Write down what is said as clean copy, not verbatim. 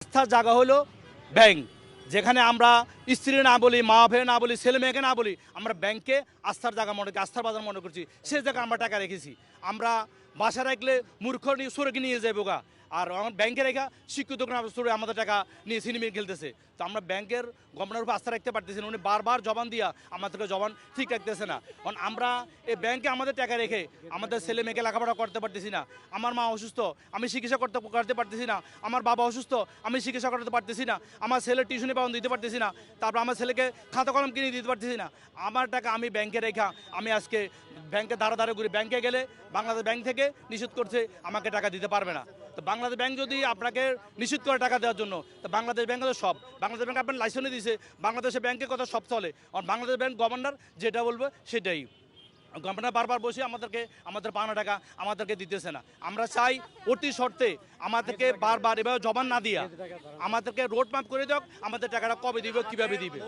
আস্থার জায়গা হলো ব্যাংক, যেখানে আমরা স্ত্রী না বলি, মা ভাই না বলি, ছেলে মেয়েকে না বলি, আমরা ব্যাংকে আস্থার জায়গা মনে করি, আস্থার বাজার মনে করছি। সে জায়গায় আমরা টাকা রেখেছি। আমরা বাসা রাখলে মূর্খ নিয়ে সরে নিয়ে যাবো গা, আর আমার ব্যাংকে রেখা শিক্ষিত সরে আমাদের টাকা নিয়ে সিনেমা খেলতেছে। তো আমরা ব্যাংকের গভর্নর উপর আস্থা রাখতে পারতেছি না। উনি বারবার জবান দিয়া আমাদেরকে জবান ঠিক রাখতেছে না। কারণ আমরা এই ব্যাংকে আমাদের টাকা রেখে আমাদের ছেলে মেয়েকে লেখাপড়া করতে পারতেছি না। আমার মা অসুস্থ, আমি চিকিৎসা করতে পারতেছি না। আমার বাবা অসুস্থ, আমি চিকিৎসা করতে পারতেছি না। আমার ছেলের টিউশনি পাওয়ান দিতে পারতেছি না। তারপর আমার ছেলেকে খাতা কলম কিনে দিতে পারতেছি না। আমার টাকা আমি ব্যাংকে রেখা আমি আজকে ব্যাংকে ধারে ঘুরি। ব্যাংকে গেলে বাংলাদেশ ব্যাংক থেকে নিষেধ করছে আমাকে টাকা দিতে পারবে না। তো বাংলাদেশ ব্যাংক যদি আপনাকে নিষেধ করে টাকা দেওয়ার জন্য, তো বাংলাদেশ ব্যাংক তো সব, বাংলাদেশ ব্যাংক আপনার লাইসেন্স দিয়েছে, বাংলাদেশের ব্যাংকের কথা সব চলে। আর বাংলাদেশ ব্যাংক গভর্নর যেটা বলবে সেটাই। গভর্নর বারবার বসে আমাদের পাওনা টাকা আমাদেরকে দিতেছে না। আমরা চাই অতি শর্তে আমাদেরকে বারবার এভাবে জবান না দিয়া আমাদেরকে রোড ম্যাপ করে দাও, আমাদের টাকাটা কবে দিবে, কিভাবে দিবে।